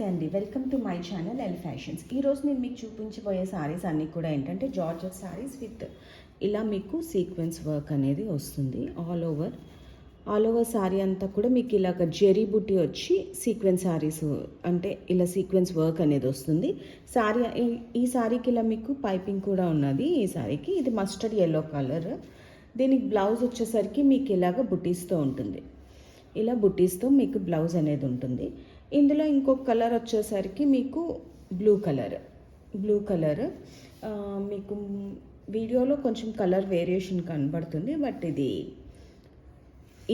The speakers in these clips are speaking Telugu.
నమస్తే అండి, welcome to my channel L fashions. ఈరోజు నేను మీకు చూపించబోయే సారీస్ అన్నీ కూడా ఏంటంటే జార్జెట్ సారీస్ విత్ ఇలా మీకు సీక్వెన్స్ వర్క్ అనేది వస్తుంది. ఆల్ ఓవర్ సారీ అంతా కూడా మీకు ఇలాగ జెరీ బుట్టి వచ్చి సీక్వెన్స్ సారీస్ అంటే ఇలా సీక్వెన్స్ వర్క్ అనేది వస్తుంది. సారీ ఈ సారీకి ఇలా మీకు పైపింగ్ కూడా ఉన్నది. ఈ సారీకి ఇది మస్టర్డ్ ఎల్లో కలర్. దీనికి బ్లౌజ్ వచ్చేసరికి మీకు ఇలాగ బుట్టీస్తో ఉంటుంది. ఇలా బుట్టీస్తో మీకు బ్లౌజ్ అనేది ఉంటుంది. ఇందులో ఇంకొక కలర్ వచ్చేసరికి మీకు బ్లూ కలర్ మీకు వీడియోలో కొంచెం కలర్ వేరియేషన్ కనబడుతుంది, బట్ ఇది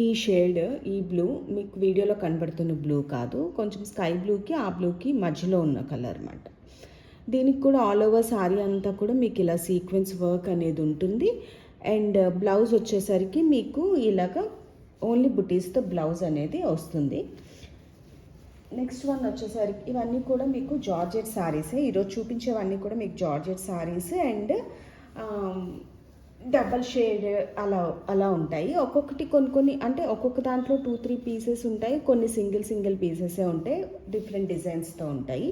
ఈ షేడ్ ఈ బ్లూ మీకు వీడియోలో కనబడుతున్న బ్లూ కాదు, కొంచెం స్కై బ్లూకి ఆ బ్లూకి మధ్యలో ఉన్న కలర్ అన్నమాట. దీనికి కూడా ఆల్ ఓవర్ సారీ అంతా కూడా మీకు ఇలా సీక్వెన్స్ వర్క్ అనేది ఉంటుంది. అండ్ బ్లౌజ్ వచ్చేసరికి మీకు ఇలాగ ఓన్లీ బుటీస్తో బ్లౌజ్ అనేది వస్తుంది. నెక్స్ట్ వన్ వచ్చేసరికి ఇవన్నీ కూడా మీకు జార్జెట్ సారీసే. ఈరోజు చూపించేవన్నీ కూడా మీకు georgette saris and double shade అలా ఉంటాయి. ఒక్కొక్కటి కొన్ని అంటే ఒక్కొక్క దాంట్లో 2-3 పీసెస్ ఉంటాయి, కొన్ని సింగిల్ పీసెసే ఉంటాయి, డిఫరెంట్ డిజైన్స్తో ఉంటాయి.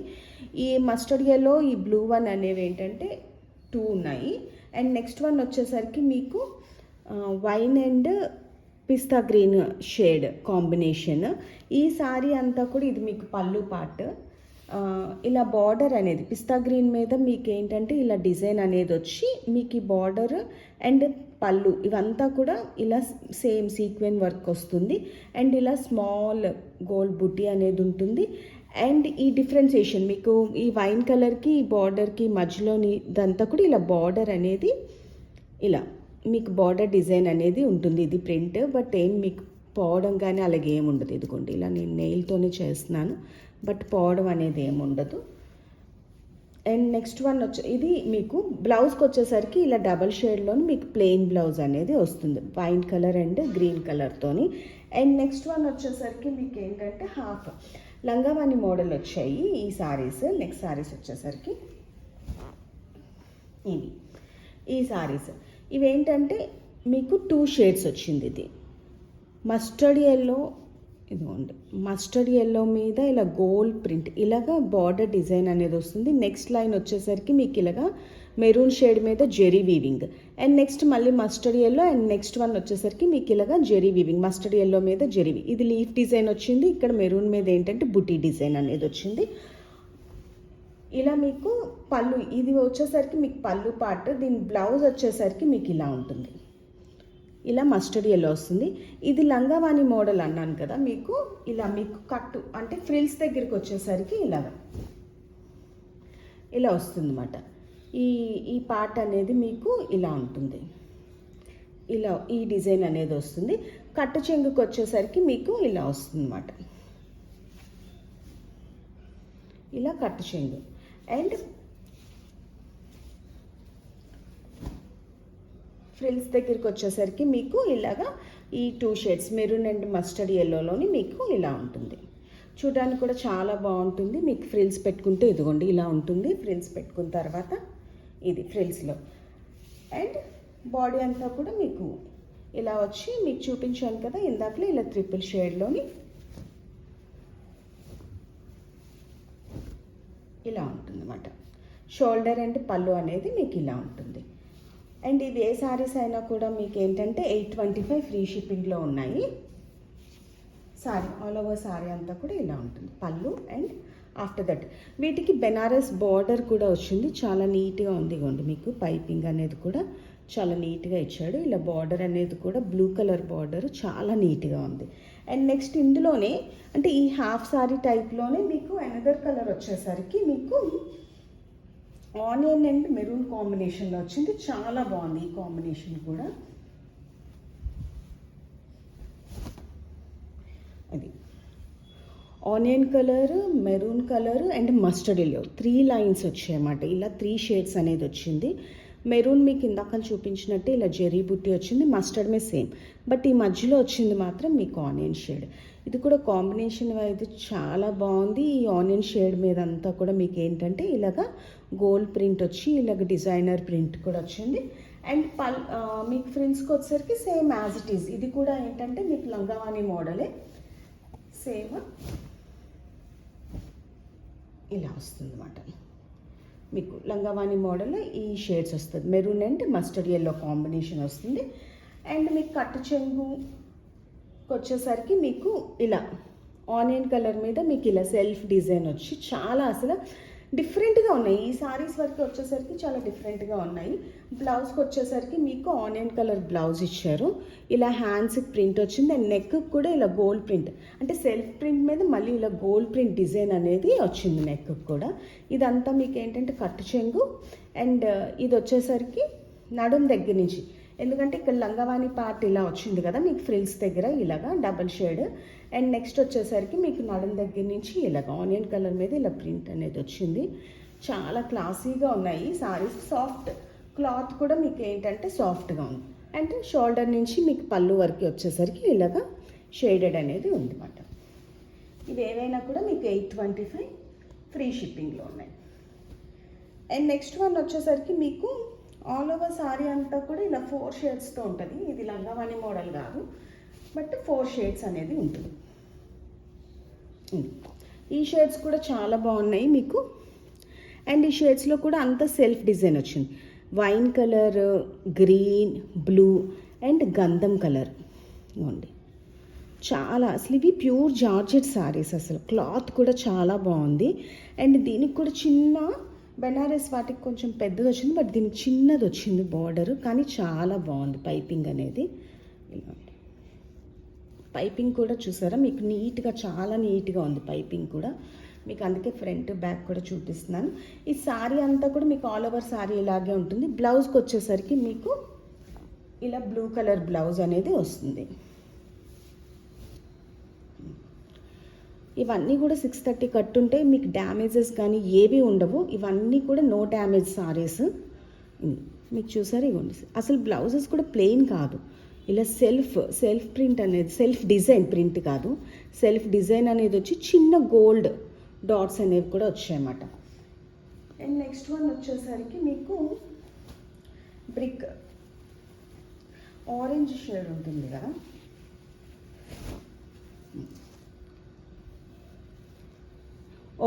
ఈ మస్టర్డ్ ఎల్లో ఈ బ్లూ వన్ అనేవి ఏంటంటే 2 ఉన్నాయి. అండ్ నెక్స్ట్ వన్ వచ్చేసరికి మీకు wine and pista green shade combination. ఈ సారీ అంతా కూడా ఇది మీకు పళ్ళు పార్ట్. ఇలా బార్డర్ అనేది పిస్తా గ్రీన్ మీద మీకు ఏంటంటే ఇలా డిజైన్ అనేది వచ్చి మీకు ఈ బార్డర్ అండ్ పళ్ళు ఇవంతా కూడా ఇలా సేమ్ సీక్వెన్ వర్క్ వస్తుంది. అండ్ ఇలా స్మాల్ గోల్డ్ బుట్టి అనేది ఉంటుంది. అండ్ ఈ డిఫరెన్సియేషన్ మీకు ఈ వైన్ కలర్కి ఈ బార్డర్కి మధ్యలోని ఇదంతా కూడా ఇలా బార్డర్ అనేది ఇలా మీకు బార్డర్ డిజైన్ అనేది ఉంటుంది. ఇది ప్రింట్, బట్ ఏం మీకు పోవడం కానీ అలాగే ఏమి ఉండదు. ఇదిగోండి ఇలా నేను నెయిల్తోనే చేస్తున్నాను, బట్ పోవడం అనేది ఏమి ఉండదు. అండ్ నెక్స్ట్ వన్ ఇది మీకు బ్లౌజ్కి వచ్చేసరికి ఇలా డబల్ షేడ్లోని మీకు ప్లెయిన్ బ్లౌజ్ అనేది వస్తుంది, వైన్ కలర్ అండ్ గ్రీన్ కలర్తోని. అండ్ నెక్స్ట్ వన్ వచ్చేసరికి మీకు ఏంటంటే హాఫ్ లంగావాణి మోడల్ వచ్చాయి ఈ సారీస్. నెక్స్ట్ సారీస్ వచ్చేసరికి ఈ సారీస్ ఇవేంటంటే మీకు 2 షేడ్స్ వచ్చింది. ఇది మస్టర్డ్ ఎల్లో, ఇదిగోండి మస్టర్డ్ ఎల్లో మీద ఇలా గోల్డ్ ప్రింట్ ఇలాగా బార్డర్ డిజైన్ అనేది వస్తుంది. నెక్స్ట్ లైన్ వచ్చేసరికి మీకు ఇలాగా మెరూన్ షేడ్ మీద జెరీ వీవింగ్. అండ్ నెక్స్ట్ మళ్ళీ mustard yellow and next one వచ్చేసరికి మీకు ఇలాగా జెరీ వీవింగ్, మస్టర్డ్ ఎల్లో మీద జెరీ. ఇది లీఫ్ డిజైన్ వచ్చింది. ఇక్కడ మెరూన్ మీద ఏంటంటే బుటీ డిజైన్ అనేది వచ్చింది. ఇలా మీకు పళ్ళు ఇది వచ్చేసరికి మీకు పళ్ళు పార్ట్. దీని బ్లౌజ్ వచ్చేసరికి మీకు ఇలా ఉంటుంది, ఇలా మస్టర్డ్ ఎల్లో వస్తుంది. ఇది లంగావాణి మోడల్ అన్నాను కదా, మీకు ఇలా మీకు కట్టు అంటే ఫ్రిల్స్ దగ్గరికి వచ్చేసరికి ఇలా వస్తుంది అన్నమాట. ఈ పార్ట్ అనేది మీకు ఇలా ఉంటుంది, ఇలా ఈ డిజైన్ అనేది వస్తుంది. కట్టు చెంగుకి వచ్చేసరికి మీకు ఇలా వస్తుంది అన్నమాట, ఇలా కట్టు చెంగు. అండ్ ఫ్రిల్స్ దగ్గరికి వచ్చేసరికి మీకు ఇలాగా ఈ 2 షేడ్స్ మెరూన్ అండ్ మస్టర్డ్ ఎల్లోలోని మీకు ఇలా ఉంటుంది. చూడడానికి కూడా చాలా బాగుంటుంది. మీకు ఫ్రిల్స్ పెట్టుకుంటే ఇదిగోండి ఇలా ఉంటుంది. ఫ్రిల్స్ పెట్టుకున్న తర్వాత ఇది ఫ్రిల్స్లో అండ్ బాడీ అంతా కూడా మీకు ఇలా వచ్చి మీకు చూపించాను కదా ఇందాకలో ఇలా 3 షేడ్లోని ఇలా ఉంటుంది అన్నమాట. షోల్డర్ అండ్ పళ్ళు అనేది మీకు ఇలా ఉంటుంది. అండ్ ఇది ఏ సారీస్ అయినా కూడా మీకు ఏంటంటే 825 ఫ్రీ షిప్పింగ్లో ఉన్నాయి. సారీ ఆల్ ఓవర్ సారీ అంతా కూడా ఇలా ఉంటుంది పళ్ళు. అండ్ ఆఫ్టర్ దట్ వీటికి బెనారస్ బార్డర్ కూడా వచ్చింది, చాలా నీట్గా ఉంది. ఇవ్వండి మీకు పైపింగ్ అనేది కూడా చాలా నీట్గా ఇచ్చాడు. ఇలా బార్డర్ అనేది కూడా బ్లూ కలర్ బార్డర్ చాలా నీట్గా ఉంది. అండ్ నెక్స్ట్ ఇందులోనే అంటే ఈ హాఫ్ సారీ టైప్లోనే మీకు అనదర్ కలర్ వచ్చేసరికి మీకు ఆనియన్ అండ్ మెరూన్ కాంబినేషన్లో వచ్చింది. చాలా బాగుంది ఈ కాంబినేషన్ కూడా. అది onion colour, maroon colour and mustard yellow 3 lines వచ్చాయన్నమాట. ఇలా 3 షేడ్స్ అనేది వచ్చింది. మెరూన్ మీకు ఇందాక చూపించినట్టే ఇలా జెరీ బుట్టి వచ్చింది, మస్టర్డ్ మీద సేమ్, బట్ ఈ మధ్యలో వచ్చింది మాత్రం మీకు ఆనియన్ షేడ్. ఇది కూడా కాంబినేషన్ అయితే చాలా బాగుంది. ఈ ఆనియన్ షేడ్ మీద అంతా కూడా మీకు ఏంటంటే ఇలాగా గోల్డ్ ప్రింట్ వచ్చి ఇలాగ డిజైనర్ ప్రింట్ కూడా వచ్చింది. అండ్ మీకు ఫ్రిల్స్కి వచ్చేసరికి సేమ్ యాజ్ ఇట్ ఈజ్. ఇది కూడా ఏంటంటే మీకు లంగావాణి మోడలే సేమ్. ఇలా వస్తుంది అన్నమాట. మీకు లంగావాణి మోడల్లో ఈ షేడ్స్ వస్తుంది, maroon and mustard yellow combination వస్తుంది. అండ్ మీకు కట్టు చెంగుకి వచ్చేసరికి మీకు ఇలా ఆనియన్ కలర్ మీద మీకు ఇలా సెల్ఫ్ డిజైన్ వచ్చి చాలా అసలు డిఫరెంట్గా ఉన్నాయి. ఈ సారీస్ వరకు వచ్చేసరికి చాలా డిఫరెంట్గా ఉన్నాయి. బ్లౌజ్కి వచ్చేసరికి మీకు ఆనియన్ కలర్ బ్లౌజ్ ఇచ్చారు. ఇలా హ్యాండ్స్కి ప్రింట్ వచ్చింది అండ్ నెక్కి కూడా ఇలా గోల్డ్ ప్రింట్, అంటే సెల్ఫ్ ప్రింట్ మీద మళ్ళీ ఇలా గోల్డ్ ప్రింట్ డిజైన్ అనేది వచ్చింది నెక్కి కూడా. ఇదంతా మీకు ఏంటంటే కట్టు చెంగు అండ్ ఇది వచ్చేసరికి నడుం దగ్గర నుంచి, ఎందుకంటే ఇక్కడ లంగావాణి పార్ట్ ఇలా వచ్చింది కదా మీకు ఫ్రిల్స్ దగ్గర ఇలాగా డబల్ షేడ్. అండ్ నెక్స్ట్ వచ్చేసరికి మీకు నడుం దగ్గర నుంచి ఇలాగ ఆనియన్ కలర్ మీద ఇలా ప్రింట్ అనేది వచ్చింది. చాలా క్లాసీగా ఉన్నాయి సారీస్. సాఫ్ట్ క్లాత్ కూడా మీకు ఏంటంటే సాఫ్ట్గా ఉంది. అంటే షోల్డర్ నుంచి మీకు పళ్ళు వరకు వచ్చేసరికి ఇలాగ షేడెడ్ అనేది ఉందన్నమాట. ఇవి ఏవైనా కూడా మీకు 825 ఫ్రీ షిప్పింగ్లో ఉన్నాయి. అండ్ నెక్స్ట్ వన్ వచ్చేసరికి మీకు ఆల్ ఓవర్ సారీ అంతా కూడా ఇలా 4 షేడ్స్తో ఉంటుంది. ఇది లంగావాణి మోడల్ కాదు, బట్ 4 షేడ్స్ అనేది ఉంటుంది. ఈ షేడ్స్ కూడా చాలా బాగున్నాయి మీకు. అండ్ ఈ షేడ్స్లో కూడా అంత సెల్ఫ్ డిజైన్ వచ్చింది. Wine colour, green, blue and గంధం కలర్ ఇవ్వండి. చాలా అసలు ఇవి ప్యూర్ జార్జెట్ సారీస్, అసలు క్లాత్ కూడా చాలా బాగుంది. అండ్ దీనికి కూడా చిన్న బెనారస్ వాటికి కొంచెం పెద్దది వచ్చింది, బట్ దీనికి చిన్నది వచ్చింది బార్డర్, కానీ చాలా బాగుంది పైపింగ్ అనేది. ఇలా పైపింగ్ కూడా చూసారా మీకు నీట్గా, చాలా నీట్గా ఉంది పైపింగ్ కూడా మీకు. అందుకే ఫ్రంట్ బ్యాక్ కూడా చూపిస్తున్నాను. ఈ సారీ అంతా కూడా మీకు ఆల్ ఓవర్ సారీ ఇలాగే ఉంటుంది. బ్లౌజ్కి వచ్చేసరికి మీకు ఇలా బ్లూ కలర్ బ్లౌజ్ అనేది వస్తుంది. ఇవన్నీ కూడా 630 కట్టుంటే మీకు డ్యామేజెస్ కానీ ఏవి ఉండవు. ఇవన్నీ కూడా నో డ్యామేజ్ సారీస్ మీకు చూసారు. ఇవ్వండి అసలు బ్లౌజెస్ కూడా ప్లెయిన్ కాదు, ఇలా సెల్ఫ్ ప్రింట్ అనేది, సెల్ఫ్ డిజైన్ ప్రింట్ కాదు, సెల్ఫ్ డిజైన్ అనేది వచ్చి చిన్న గోల్డ్ డాట్స్ అనేవి కూడా వచ్చాయన్నమాట. అండ్ నెక్స్ట్ వన్ వచ్చేసరికి మీకు బ్రిక్ ఆరెంజ్ షేడ్ ఉంటుంది కదా,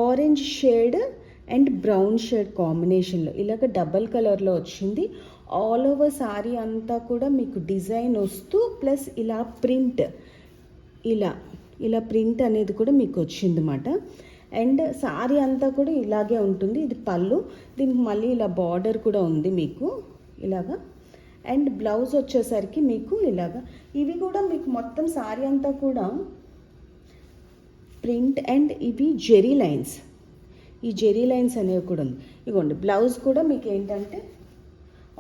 orange shade and brown shade కాంబినేషన్లో ఇలాగ డబల్ కలర్లో వచ్చింది. ఆల్ ఓవర్ సారీ అంతా కూడా మీకు డిజైన్ వస్తూ ప్లస్ ఇలా ప్రింట్, ఇలా ప్రింట్ అనేది కూడా మీకు వచ్చిందన్నమాట. అండ్ సారీ అంతా కూడా ఇలాగే ఉంటుంది. ఇది పళ్ళు, దీనికి మళ్ళీ ఇలా బార్డర్ కూడా ఉంది మీకు ఇలాగా. అండ్ బ్లౌజ్ వచ్చేసరికి మీకు ఇలాగా. ఇవి కూడా మీకు మొత్తం సారీ అంతా కూడా ప్రింట్ అండ్ ఇవి జెరీ లైన్స్, ఈ జెరీ లైన్స్ అనేవి కూడా ఉంది. ఇగోండి బ్లౌజ్ కూడా మీకు ఏంటంటే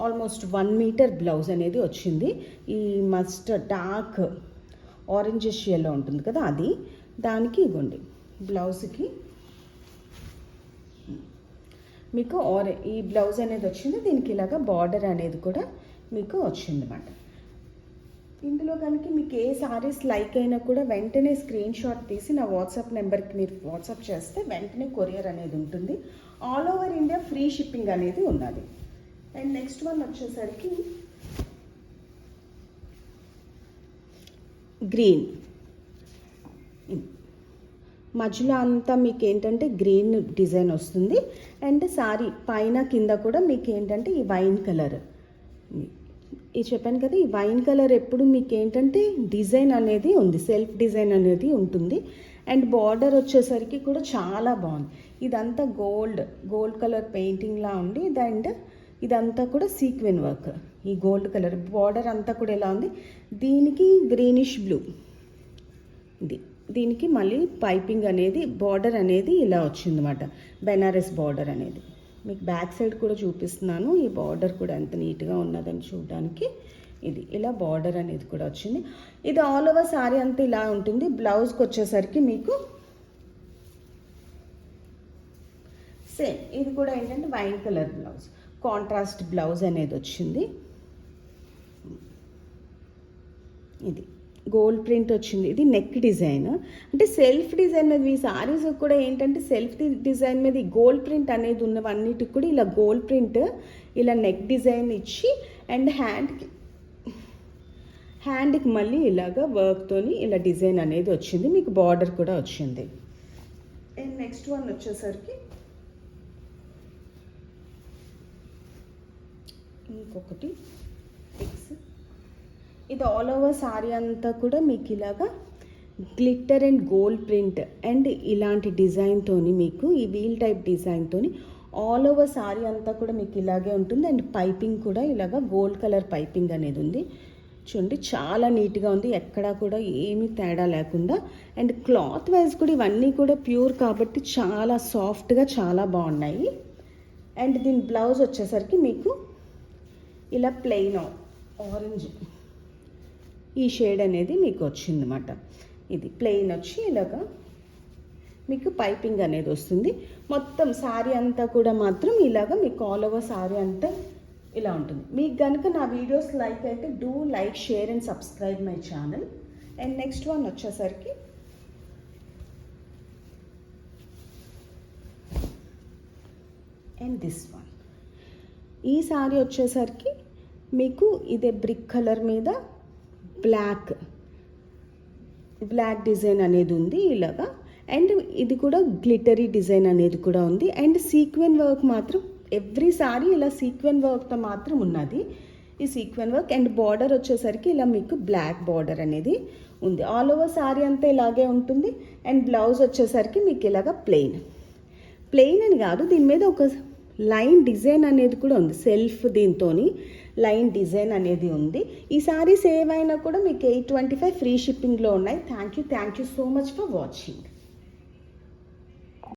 ఆల్మోస్ట్ 1 మీటర్ బ్లౌజ్ అనేది వచ్చింది. ఈ మస్టర్డ్ డార్క్ ఆరెంజిష్ ఎల్లో ఉంటుంది కదా అది, దానికి ఇవ్వండి బ్లౌజ్కి మీకు ఈ బ్లౌజ్ అనేది వచ్చింది. దీనికి ఇలాగా బార్డర్ అనేది కూడా మీకు వచ్చిందన్నమాట. ఇందులో కనుక మీకు ఏ సారీస్ లైక్ అయినా కూడా వెంటనే స్క్రీన్ షాట్ తీసి నా వాట్సాప్ నెంబర్కి మీరు వాట్సాప్ చేస్తే వెంటనే కొరియర్ అనేది ఉంటుంది. All over India free shipping అనేది ఉన్నది. అండ్ నెక్స్ట్ వన్ వచ్చేసరికి గ్రీన్, మధ్యలో అంతా మీకు ఏంటంటే గ్రీన్ డిజైన్ వస్తుంది. అండ్ సారీ పైన కింద కూడా మీకు ఏంటంటే ఈ వైన్ కలర్, ఇది చెప్పాను కదా, ఈ వైన్ కలర్ ఎప్పుడు మీకు ఏంటంటే డిజైన్ అనేది ఉంది, సెల్ఫ్ డిజైన్ అనేది ఉంటుంది. అండ్ బార్డర్ వచ్చేసరికి కూడా చాలా బాగుంది. ఇదంతా గోల్డ్ కలర్ పెయింటింగ్లా ఉండి, అండ్ ఇదంతా కూడా సీక్వెన్ వర్క్. ఈ గోల్డ్ కలర్ బార్డర్ అంతా కూడా ఎలా ఉంది, దీనికి గ్రీనిష్ బ్లూ, దీనికి మళ్ళీ పైపింగ్ అనేది బార్డర్ అనేది ఇలా వచ్చిందన్నమాట, బెనారస్ బార్డర్ అనేది. మీకు బ్యాక్ సైడ్ కూడా చూపిస్తున్నాను. ఈ బార్డర్ కూడా ఎంత నీట్గా ఉన్నదని చూడడానికి. ఇది ఇలా బార్డర్ అనేది కూడా వచ్చింది. ఇది ఆల్ ఓవర్ సారీ అంతా ఇలా ఉంటుంది. బ్లౌజ్కి వచ్చేసరికి మీకు సేమ్ ఇది కూడా ఏంటంటే wine colour blouse, contrast blouse అనేది వచ్చింది. ఇది గోల్డ్ ప్రింట్ వచ్చింది. ఇది నెక్ డిజైన్, అంటే సెల్ఫ్ డిజైన్ మీద ఈ సారీస్ కూడా ఏంటంటే సెల్ఫ్ డిజైన్ మీద ఈ గోల్డ్ ప్రింట్ అనేది ఉన్నవన్నిటికి కూడా ఇలా గోల్డ్ ప్రింట్ ఇలా నెక్ డిజైన్ ఇచ్చి అండ్ హ్యాండ్కి మళ్ళీ ఇలాగా వర్క్తోని ఇలా డిజైన్ అనేది వచ్చింది. మీకు బార్డర్ కూడా వచ్చింది. అండ్ నెక్స్ట్ వన్ వచ్చేసరికి ఇంకొకటి పిక్స్. ఇది ఆల్ ఓవర్ సారీ అంతా కూడా మీకు ఇలాగా glitter and gold print and ఇలాంటి డిజైన్తోని మీకు ఈ వీల్ టైప్ డిజైన్తోని ఆల్ ఓవర్ సారీ అంతా కూడా మీకు ఇలాగే ఉంటుంది. అండ్ పైపింగ్ కూడా ఇలాగా గోల్డ్ కలర్ పైపింగ్ అనేది ఉంది. చూడండి చాలా నీట్గా ఉంది, ఎక్కడా కూడా ఏమీ తేడా లేకుండా. అండ్ క్లాత్ వైజ్ కూడా ఇవన్నీ కూడా ప్యూర్ కాబట్టి చాలా సాఫ్ట్గా చాలా బాగున్నాయి. అండ్ దీని బ్లౌజ్ వచ్చేసరికి మీకు ఇలా ప్లెయిన్ ఆరెంజ్ ఈ షేడ్ అనేది మీకు వచ్చిందన్నమాట. ఇది ప్లెయిన్ వచ్చి ఇలాగా మీకు పైపింగ్ అనేది వస్తుంది. మొత్తం సారీ అంతా కూడా మాత్రం ఇలాగా మీకు ఆల్ ఓవర్ సారీ అంతా ఇలా ఉంటుంది. మీకు కనుక నా వీడియోస్ లైక్ అయితే do like, share and subscribe my channel. And next one వచ్చేసరికి అండ్ దిస్ వన్. ఈ సారీ వచ్చేసరికి మీకు ఇదే బ్రిక్ కలర్ మీద బ్లాక్ డిజైన్ అనేది ఉంది ఇలాగా. అండ్ ఇది కూడా గ్లిటరీ డిజైన్ అనేది కూడా ఉంది. అండ్ సీక్వెన్ వర్క్ మాత్రం ఎవ్రీ సారీ ఇలా సీక్వెన్ వర్క్తో మాత్రం ఉన్నది ఈ సీక్వెన్ వర్క్. అండ్ బార్డర్ వచ్చేసరికి ఇలా మీకు బ్లాక్ బార్డర్ అనేది ఉంది. ఆల్ ఓవర్ సారీ అంతా ఇలాగే ఉంటుంది. అండ్ బ్లౌజ్ వచ్చేసరికి మీకు ఇలాగ ప్లెయిన్ అని కాదు, దీని మీద ఒక లైన్ డిజైన్ అనేది కూడా ఉంది. సెల్ఫ్ దీంతో లైన్ డిజైన్ అనేది ఉంది. ఈ సారీ సేవ్ అయినా కూడా మీకు 825 ఫ్రీ షిప్పింగ్లో ఉన్నాయి. Thank you so much for watching.